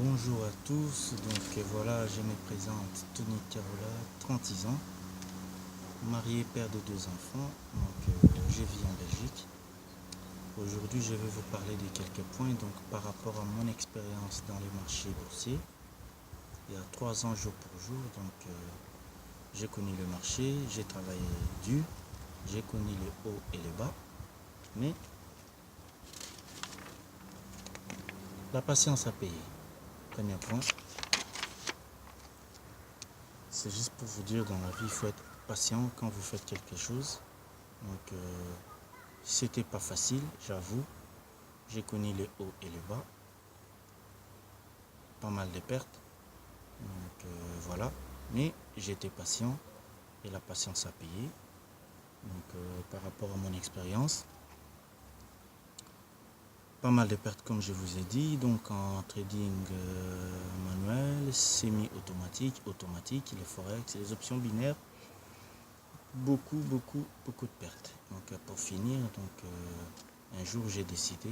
Bonjour à tous, donc voilà, je me présente Tony Carola, 36 ans, marié, père de 2 enfants, je vis en Belgique. Aujourd'hui je vais vous parler de quelques points par rapport à mon expérience dans les marchés boursiers. Il y a 3 ans jour pour jour, j'ai connu le marché, j'ai travaillé dur, j'ai connu les hauts et les bas, mais la patience a payé. Premier point, c'est juste pour vous dire, dans la vie il faut être patient quand vous faites quelque chose. C'était pas facile, j'avoue. J'ai connu les hauts et les bas, pas mal de pertes. Voilà. Mais j'étais patient et la patience a payé. Par rapport à mon expérience, pas mal de pertes comme je vous ai dit. Donc en trading manuel, semi-automatique, automatique, les forex, les options binaires, beaucoup de pertes. Pour finir, un jour j'ai décidé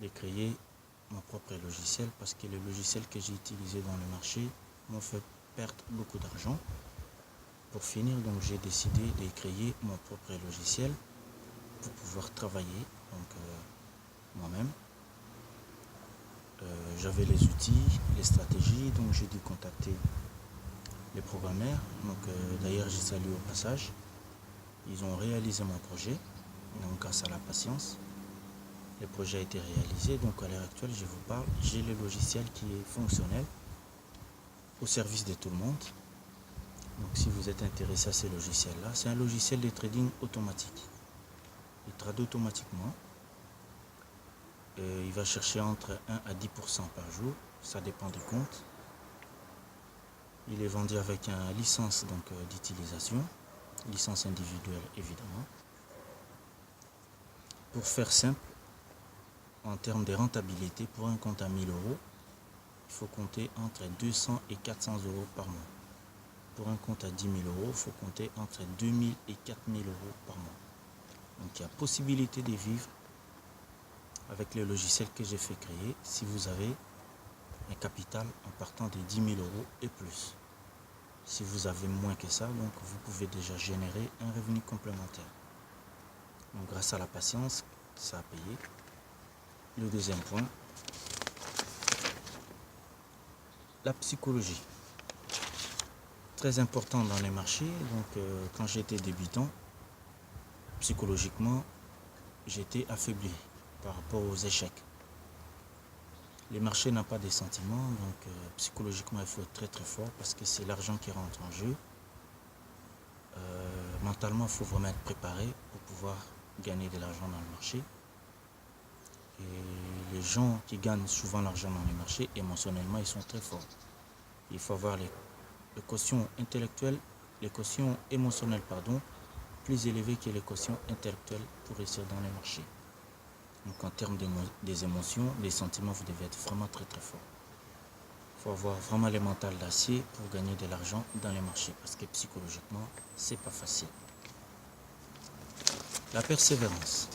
de créer mon propre logiciel parce que les logiciels que j'ai utilisés dans le marché m'ont fait perdre beaucoup d'argent. Pour finir, j'ai décidé de créer mon propre logiciel pour pouvoir travailler moi-même. J'avais les outils, les stratégies, donc j'ai dû contacter les programmeurs. D'ailleurs, j'ai salué au passage. Ils ont réalisé mon projet, grâce à la patience. Le projet a été réalisé, donc à l'heure actuelle, je vous parle, j'ai le logiciel qui est fonctionnel au service de tout le monde. Donc si vous êtes intéressé à ces logiciels-là, c'est un logiciel de trading automatique. Il trade automatiquement. Il va chercher entre 1 à 10% par jour, ça dépend du compte. Il est vendu avec une licence d'utilisation, licence individuelle évidemment. Pour faire simple, en termes de rentabilité, pour un compte à 1000 euros, il faut compter entre 200 et 400 euros par mois. Pour un compte à 10 000 euros, il faut compter entre 2 000 et 4 000 euros par mois. Donc il y a possibilité de vivre avec le logiciel que j'ai fait créer si vous avez un capital en partant de 10 000 euros et plus. Si vous avez moins que ça, vous pouvez déjà générer un revenu complémentaire. Donc grâce à la patience, ça a payé. Le deuxième point, la psychologie. Très important dans les marchés. Quand j'étais débutant, psychologiquement, j'étais affaibli par rapport aux échecs. Les marchés n'ont pas des sentiments, psychologiquement il faut être très fort parce que c'est l'argent qui rentre en jeu. Mentalement, il faut vraiment être préparé pour pouvoir gagner de l'argent dans le marché. Et les gens qui gagnent souvent l'argent dans les marchés, émotionnellement, ils sont très forts. Il faut avoir les quotients intellectuels, les quotients émotionnels, plus élevés que les quotients intellectuels pour réussir dans les marchés. Donc en termes des émotions, des sentiments, vous devez être vraiment très fort. Il faut avoir vraiment le mental d'acier pour gagner de l'argent dans les marchés parce que psychologiquement, c'est pas facile. La persévérance.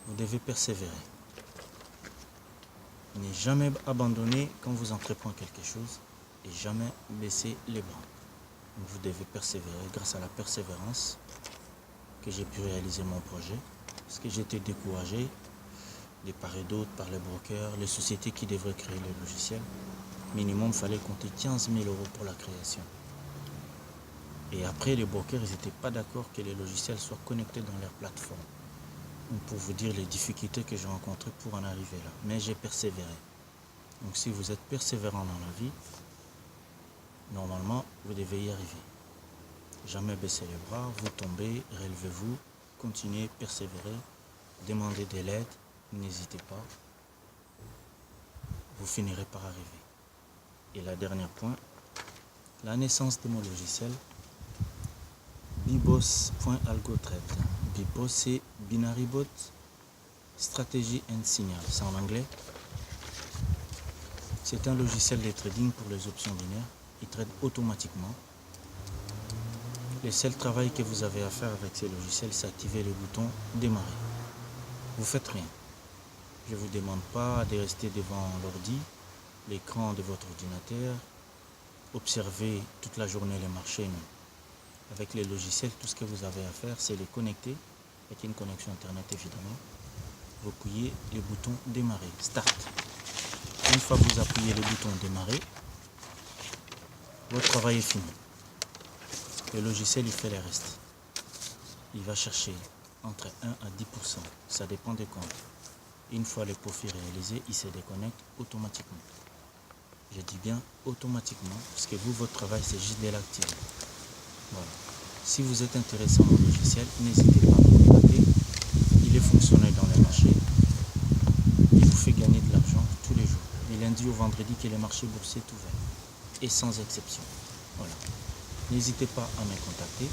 Vous devez persévérer. Ne jamais abandonner quand vous entreprenez quelque chose et jamais baisser les bras. Donc vous devez persévérer. Grâce à la persévérance que j'ai pu réaliser mon projet, parce que j'étais découragé de part et d'autre par les brokers, les sociétés qui devraient créer le logiciel. Minimum, il fallait compter 15 000 euros pour la création. Et après, les brokers, ils n'étaient pas d'accord que les logiciels soient connectés dans leur plateforme. Donc pour vous dire les difficultés que j'ai rencontrées pour en arriver là. Mais j'ai persévéré. Donc si vous êtes persévérant dans la vie, normalement, vous devez y arriver. Jamais baisser les bras, vous tombez, relevez-vous, continuez, persévérez, demandez de l'aide, n'hésitez pas. Vous finirez par arriver. Et le dernier point, la naissance de mon logiciel, Bibos.algotrade. Bibos, c'est Binary Bot Strategy and Signal. C'est en anglais. C'est un logiciel de trading pour les options binaires. Il trade automatiquement. Le seul travail que vous avez à faire avec ces logiciels, c'est activer le bouton démarrer. Vous faites rien. Je ne vous demande pas de rester devant l'ordi, l'écran de votre ordinateur, observer toute la journée les marchés. Non. Avec les logiciels, tout ce que vous avez à faire, c'est les connecter, avec une connexion Internet évidemment. Vous appuyez le bouton démarrer, start. Une fois que vous appuyez le bouton démarrer, votre travail est fini. Le logiciel, il fait le reste. Il va chercher entre 1 à 10%, ça dépend des comptes. Une fois le profil réalisé, il se déconnecte automatiquement. Je dis bien automatiquement, parce que vous, votre travail, c'est juste de l'activer. Voilà. Si vous êtes intéressé au logiciel, n'hésitez pas à me contacter. Il est fonctionnel dans les marchés. Il vous fait gagner de l'argent tous les jours. Du lundi au vendredi que les marchés boursiers sont ouverts. Et sans exception. Voilà. N'hésitez pas à me contacter.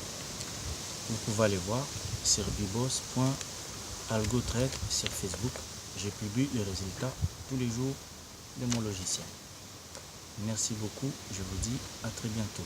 Vous pouvez aller voir sur bboss.algotrade sur Facebook. Je publie les résultats tous les jours de mon logiciel. Merci beaucoup. Je vous dis à très bientôt.